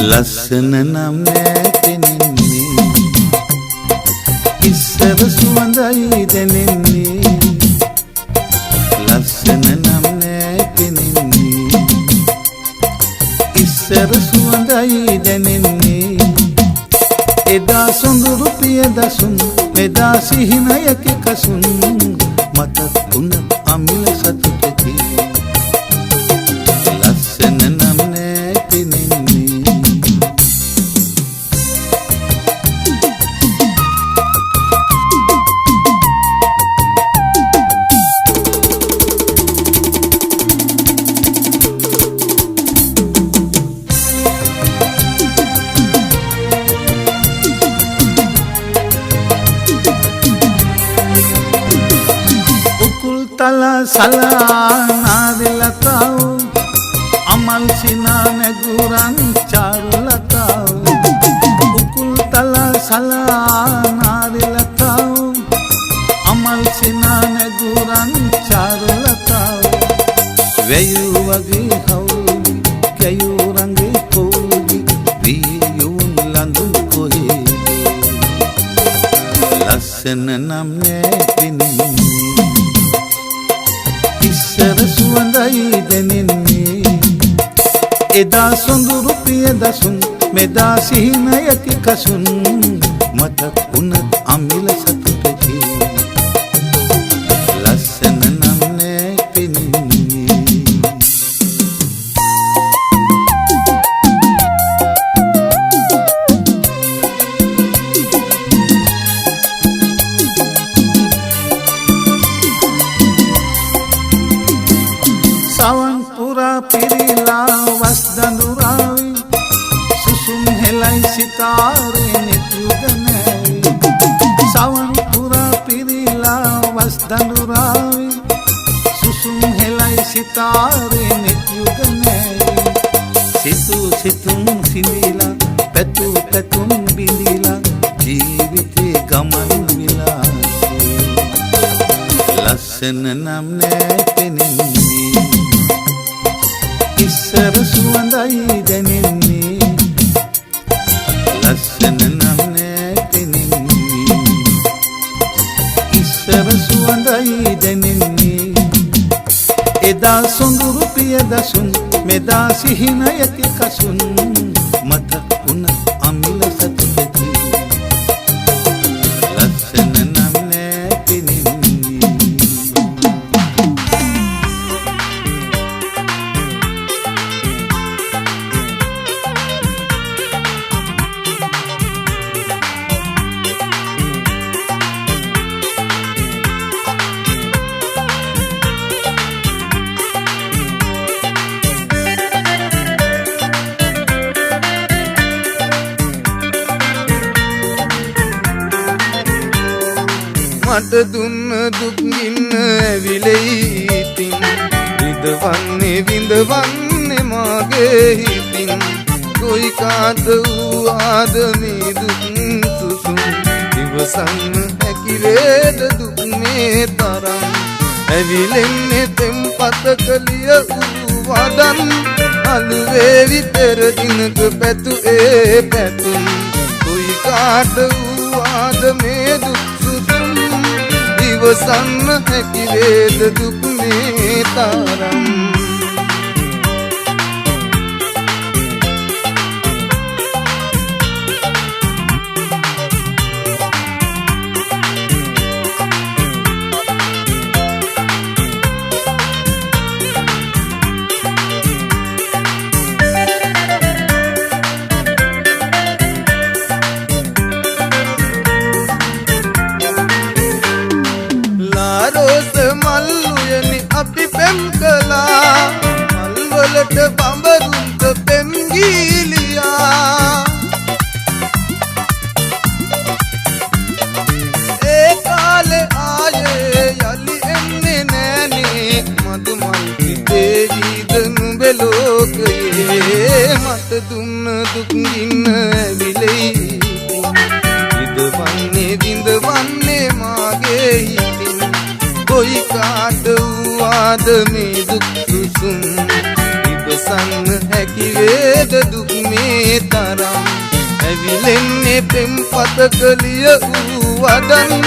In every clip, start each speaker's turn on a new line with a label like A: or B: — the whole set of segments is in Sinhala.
A: ලස්සන නම් නැතිනෙන්නේ ඉස්සර සුවඳයි දැනෙන්නේ ලස්සන නම් නැතිනෙන්නේ ඉස්සර සුවඳයි දැනෙන්නේ එදා සොඳුරු පිය දසුන් මෙදා සිහිනයක කසුන් මතක් වුණ අමිල සතුටකි ලස්සන නම් නැතිනෙන්නේ तला सला नादिलताओ अमल सिना ने गुरन चारुलताओ उकुल तला सला नादिलताओ अमल सिना ने गुरन चारुलताओ वेयु वगे हौली कयु रंगे कोली वियुन लंदु कोहे लसन नमने पिनी ඉස්සර සුවඳයි දැනෙන්නේ එදා සොඳුරු පිය දසුන් මෙදා සිහිනයක කසුන් මතක් වුණත් අමිල සතුටකි ලස්සන නම් නැතිනෙන්නේ सावन पूरा पिरीला वसदनुरावी सुसुम हेलाई सितारे नित्युगनावी सावन पूरा पिरीला वसदनुरावी सुसुम हेलाई सितारे नित्युगनावी सितु सितुम सिंदीला पेतु पेतुम बिंदीला जीविते गमन विलासी लसन නම් නැතිනෙන්නේ ඉස්සර සුවඳයි දැනෙන්නේ ලස්සන නම් නැතිනෙන්නේ ඉස්සර සුවඳයි දැනෙන්නේ එදා සොඳුරු පිය දසුන් මෙදා සිහිනයක කසුන් මතක් වුණ අමිල සතුටකි ලස්සන නම් නැතිනෙන්නේ
B: මට දුන්න දුක් ගින්න ඇවිලෙයි ඉතින් විඳවන්නේ විඳවන්නේ මාගේ හිතින් කොයි කාද වූාද මේ දුක් සුසුම් ඉවසන්න හැකි වේද දුක් මේ තරම් ඇවිලෙන්නේ තෙම්පතක ලිය වූ වදන් අලුවේ විතර දිනක පැතු ඒ පැතුම් කොයි කාද වූාද මේ දුක් ඉවසන්න හැකි වේද දුක් මේ තරම් අපි පෙම් කළා මල්වලට බඹරුන්ට පෙම් ගීලියා ඒ කාලේ ආයේ යලි එන්නේ නෑනේ මදු මල් පිටේ ජීදනු ලෝකයේ මට දුන්න දුක් ගින්න ඇවිලෙයි විඳවන්නේ විඳවන්නේ මාගේ හිතින් කොයි කාට වූාද මේ දුක් සුසුම් ඉවසන්න හැකි වේද දුක් මේ තරම් ඇවිලෙන්නේ පෙම්පතක ලියූ වදන්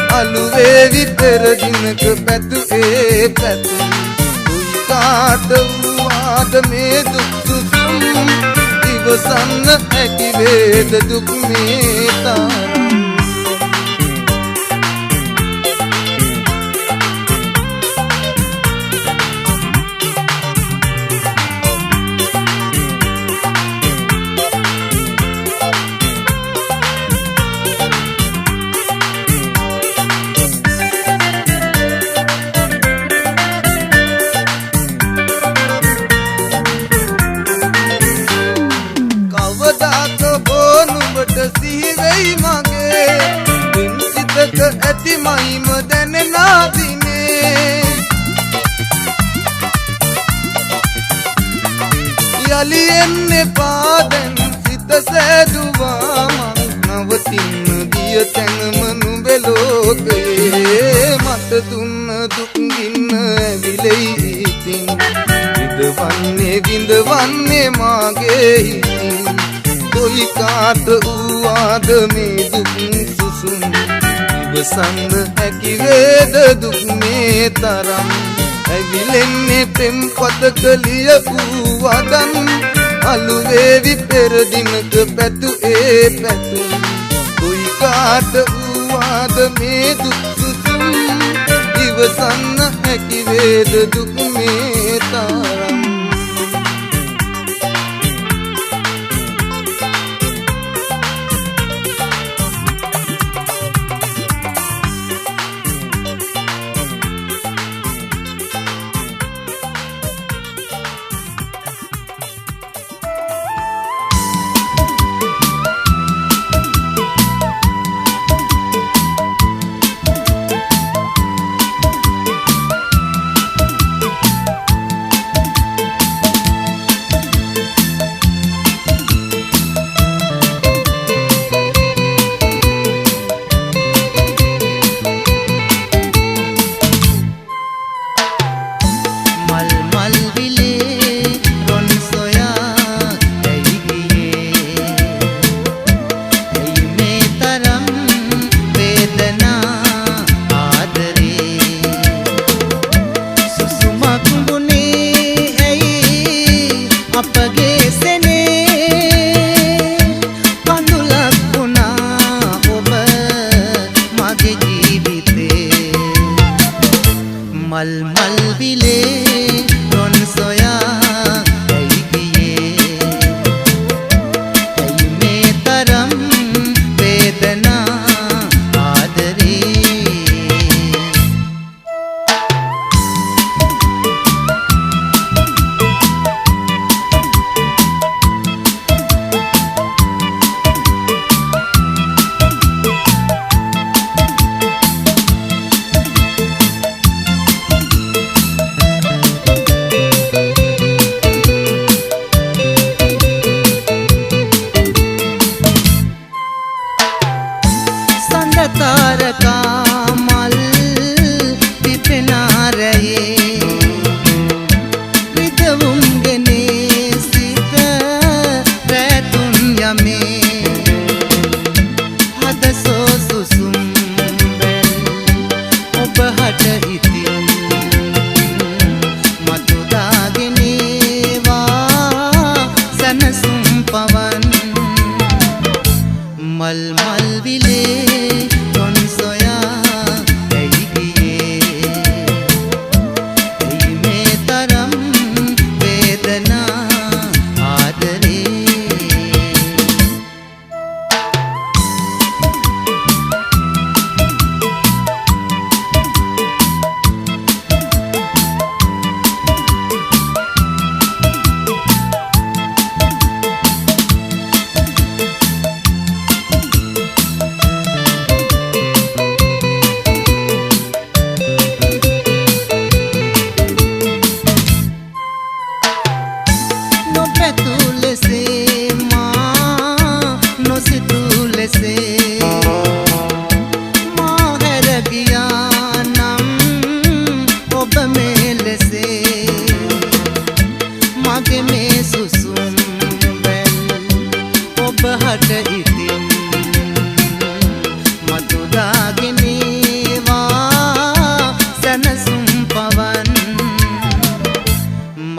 B: අලුවේවි පෙර දිනක පැතුයේ පැතුම් දුයි කාට වූවාද මේ දුක් සුසුම් ඉවසන්න හැකි වේද දුක් මේ තරම් සිහිවෙයි මගේ පින්සිතක ඇති මහිම දැනෙනා දිනේ යලි එන්න එපා දැන් සිත සෑදුවා මං නවතින්න ගිය තැනම නුඹේ ලෝකයේ මට දුන්න දුක් ගින්න ඇවිලෙයි ඉතින් විඳවන්නේ මාගේ හිතින් කොයි කාට වූවාද මේ දුක් සුසුම් ඉවසන්න හැකි වේද දුක් මේ තරම් ඇවිලෙන්නේ පෙම්පතක ලියපු වදන් අලුවේවි පෙර දිනක පැතුයේ පැතුම් කොයි කාට වූවාද මේ දුක් සුසුම් ඉවසන්න හැකි වේද දුක් මේ තරම්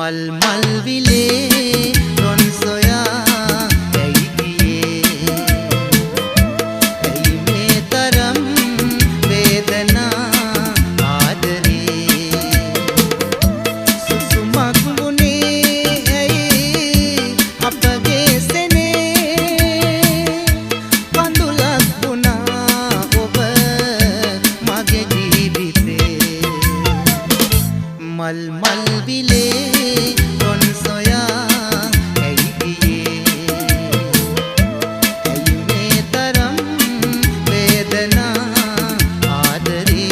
C: මල් මල් විලේ රොන් සොයා ඇයි ගියේ ඇයි මේ තරම් වේදනා ආදරේ සුසුමක් වුණේ ඇයි අපගේ සෙනේ කඳුලක් වුණා ඔබ මගේ ජීවිතේ මල් මල් විලේ රොන් සොයා ඇයි ගියේ ඇයි මේ තරම් වේදනා ආදරේ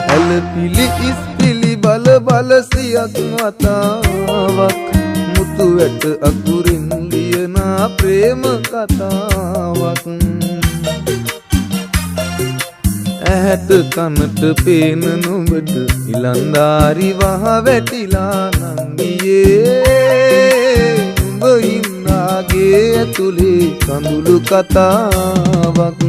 B: ඇලපිලි ඉස්පිලි බල බල සියක් වතාවක් මුතු වැට අකුරින් ලියනා ප්‍රේම කතාවක් ඇහැට කනට පේන නුඹට ඉලන්දාරි වහ වැටිලා නංගියේ නුඹ හින්දාගේ ඇතුලේ කඳුළු කතාවක්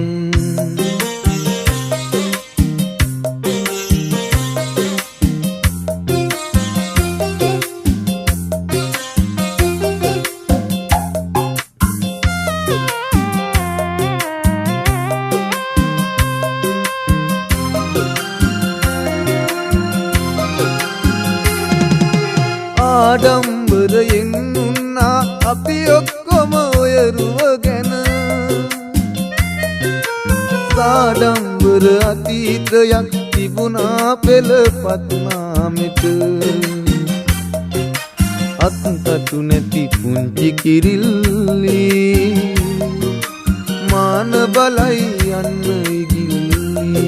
B: ආඩම්බරයෙන් උන්නා අපි ඔක්කොම ඔය රුව ගැන සාඩම්බර අතීතයක් තිබුණා පෙළපත් නාමෙට අත්කටු නැති පුංචි කිරිල්ලි මාන බලයි යන්න ඉගිල්ලි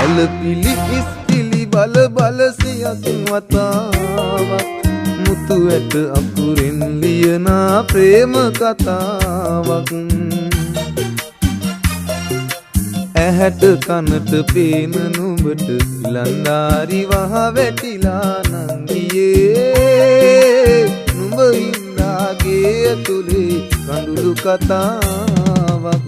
B: ඇලපිලි ඉස්පිලි බල බල සියක් වතාවක් මුතු ඇට අකුරින් ලියනා ප්‍රේම කතාවක් ඇහැට කනට පේන නුඹට ඉලන්දාරි වහ වැටිලා නංගියේ නුඹ හින්දාගේ ඇතුලේ කඳුළු කතාවක්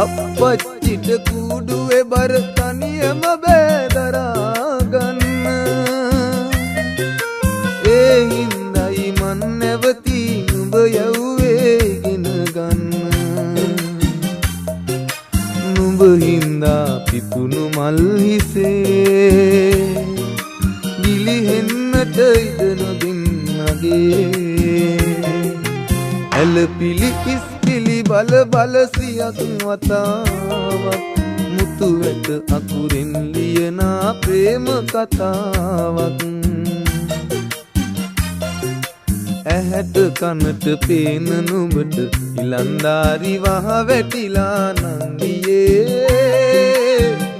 B: අපච්චිට කූඩුවේ බර තනියම බෑදරා ගන්න ඒ හින්දයි මන් නැවති නුඹ යව්වේ ගෙන ගන්න නුඹ හින්දා පිපුණු මල් හිසේ ගිලිහෙන්නට ඉඩ නොදින්නගේ ඇලපිලි ඉස්පිලි බල බල සියක් වතාවක් මුතු වැට අකුරින් ලියනා ප්‍රේම කතාවක් ඇහැට කනට පේන නුඹට ඉලන්දාරි වහ වැටිලා නංගියේ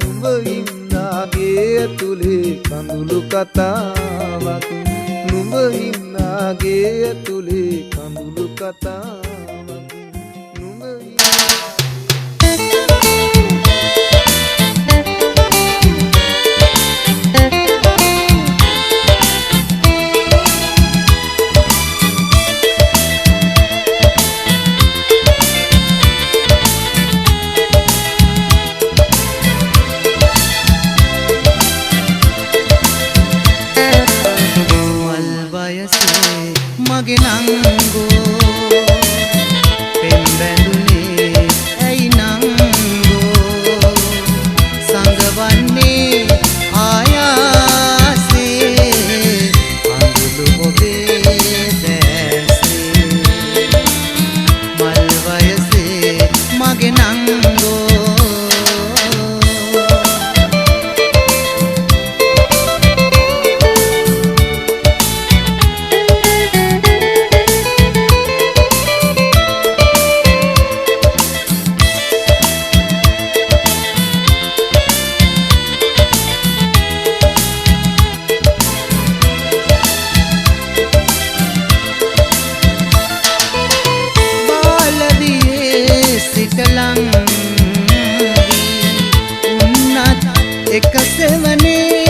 B: නුඹ හින්දාගේ ඇතුලේ කඳුළු කතාවක් නුඹ හින්දාගේ ඇතුලේ කඳුළු කතාවක් නුඹ
C: මල් වයසේ මගේ නංගෝ සෙවනේ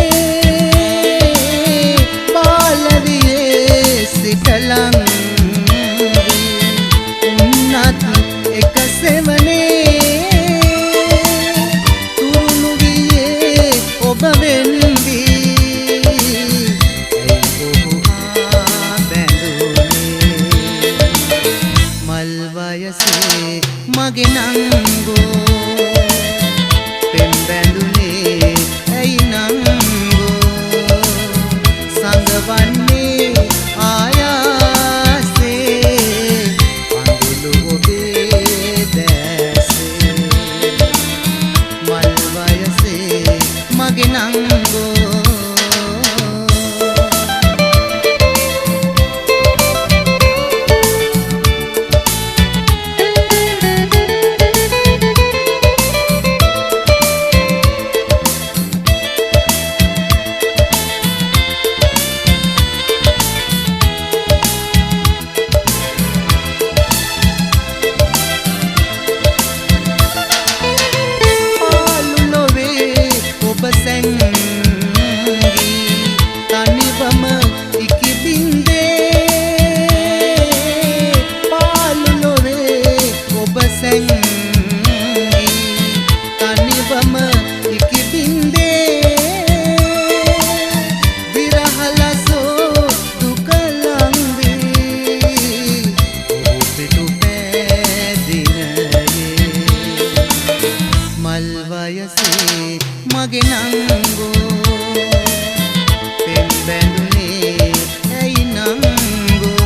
C: බාලවියේ සිටලං උන්නත් එක සෙවනේ තුරුණු වියේ ඔබ වෙන්දී ඔබුහා බැඳුනේ මල් වයසේ මගේ නංගෝ පෙම් බැඳුනේ ඇයි නංගෝ සංගවන්නේ ආයාසේ අඳුළු ඔබේ දැසේ මල් වයසේ මගේ නංගෝ මගේ නංගෝ පෙම් බැඳුනේ ඇයි නංගෝ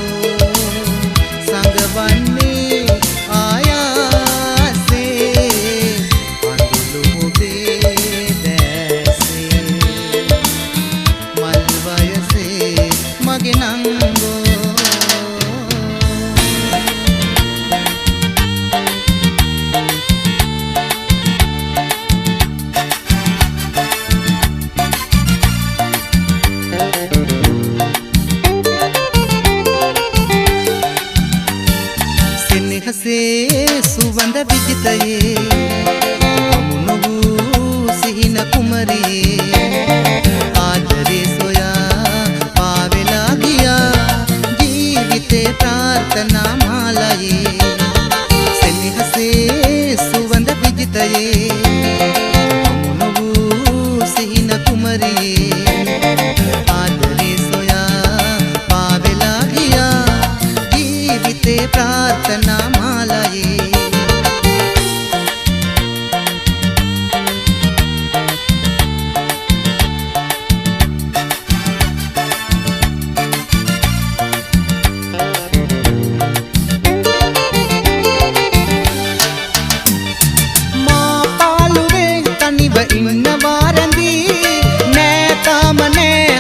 C: සංගවන්නේ ආයාසේ අඳුළු ඔබේ දැසේ මල් වයසේ මගේ නංගෝ හසේ සුවඳ විජිතයේ මුණවූ සිහින කුමරියේ ආදරේ සොයා පාවෙලා ගියා ජීවිතේ ප්‍රාර්ථනා මාලයේ සෙනෙහසේ සුවඳ විජිතයේ මුණවූ සිහින කුමරියේ ආදරේ සොයා පාවෙලා ගියා ජීවිතේ ප්‍රාර්ථනා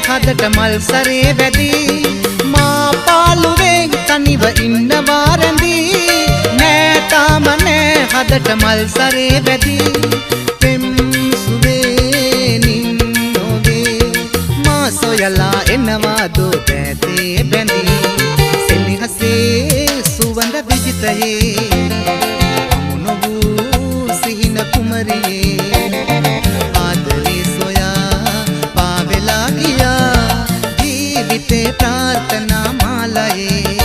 C: හදට මල් සරේ වැදී මා පාළුවේ තනිව ඉන්නවා රැඳී නෑ තාම නෑ හදට මල් සරේ වැදී පෙම් සුවේ නින්නෝවේ මා සොයලා එනවා දෝ පැතේ බැඳී සෙනෙහසේ සුවඳ විජිතයේ මුණවූ සිහින කුමරියේ ආදරේ සොයා පාවෙලා ගියා ජීවිතේ ප්‍රාර්ථනා මාලයේ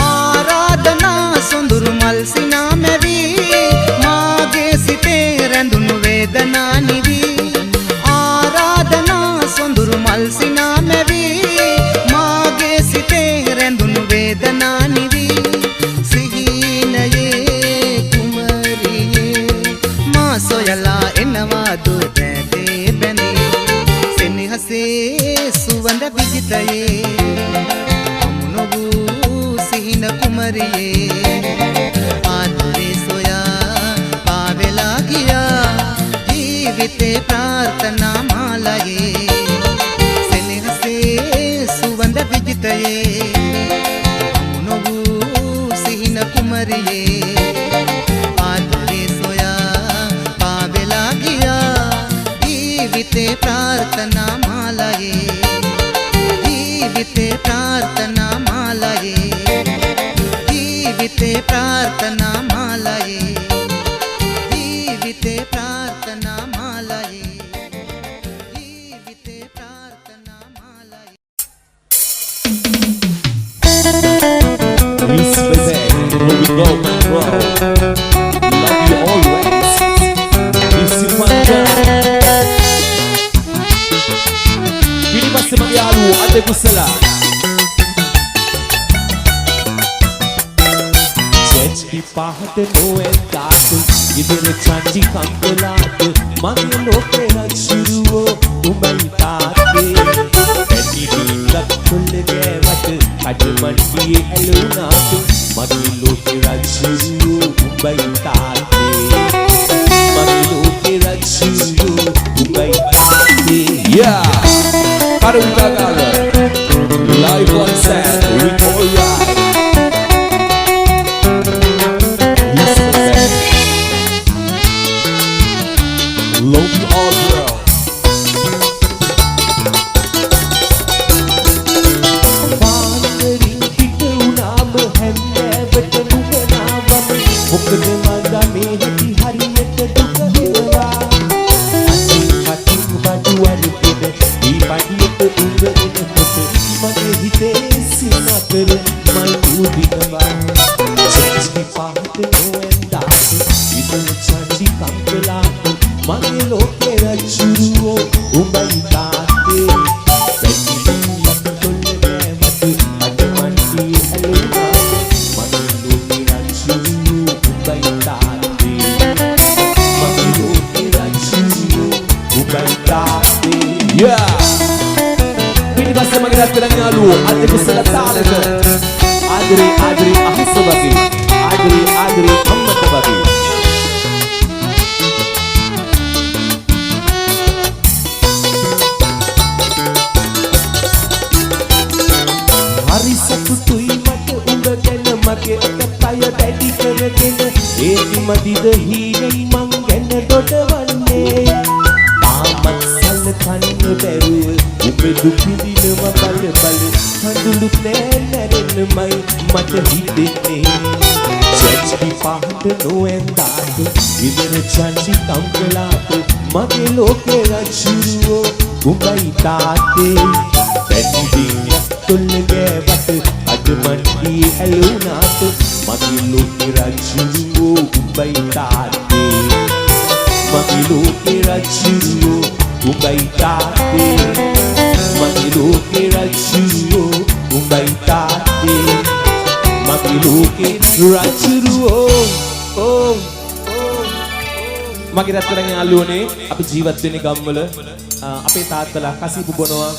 C: ආරාධනා සොඳුරු මල් සිනා මැවී මාගේ සිතේ රැඳුණු වේදනා නිවී ආරාධනා සොඳුරු මල් සිනා මැවී මාගේ සිතේ රැඳුණු වේදනා නිවී සිහිනයේ කුමරියේ මා සොයලා එනවා දෝ පැතේ බැඳී සෙනෙහසේ සුවඳ විජිතයේ මුණවූ සිහින කුමරියේ ආදරේ සොයා පාවෙලා ගියා ජීවිතේ ප්‍රාර්ථනා මාලයේ සෙනෙහසේ සුවඳ විජිතයේ මුණවූ සිහින කුමරියේ ආදරේ සොයා පාවෙලා ගියා ජීවිතේ ප්‍රාර්ථනා මාලයේ ජීවිතේ ප්‍රාර්ථනා මාලයේ ජීවිතේ ප්‍රාර්ථනා මාලයේ ජීවිතේ ප්‍රාර්ථනා මාලයේ ජීවිතේ ප්‍රාර්ථනා මාලයේ
D: Miss Baby, here we go, bro. Love you always. Miss you Panda. Pili basta magyalo, ate kusala. Chechi pahate noen dato, idere chanchi kampelato, mage loke rachuruo, umai taate. Eti dilak kulle gewata, kadmaniye elunato, mage loke rachuruo, umai taate. Mage loke rachuruo, umai taate. Yeah, Karunagala, live on set with all right. Love you all, girl. Wandering pitu naam hennevat nuganavam mukad manda mehati hariyata duka hewa atin baduwan pida ee padiyata ungarena kota mage hite sinakara mal udinawa chechi pahata noenda idana chanji kampelata mage loke rachuruo umbai taate petidilak tolle gewatu admanti aluna mage loke rachuruo umbai taate mage loke rachuruo umbai taate. Yeah, pili basta magdadala ng alu ate ko sa talaga adri ahasabaki adri ammatabaki. Hari satutuy mata umba gana mage akataya daddy karagena eki madida hinay mangena dodawanne tamat salkanna beruwa ubedu pidinama bal handulu nærenne mai mata hidenne chechi pahata noendaata idana chanchi kampelaata mage loke rachuruo umbai taate petidilak tolle gewata admanti alunata mage loke rachuruo umbai taate mage loke rachuruo umbai taate mage loke rachuruo umbai taate mage loke rachuruo oh මගේ රත්තරන් යාළුවනේ අපි ජීවත් වෙන්නේ ගම්වල අපේ තාත්තලා කසීපු බොනවා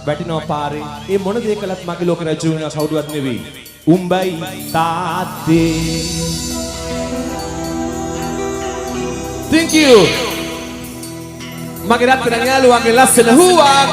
D: වැටිනවා පාරේ ඒ මොන දේ කළත් මගේ ලෝක රජු වෙනවා කවුරුවත් නෙවෙයි උඹයි තාත්තේ. Thank you මගේ රත්තරන් යාළුවන්ගේ ලස්සන හුවක්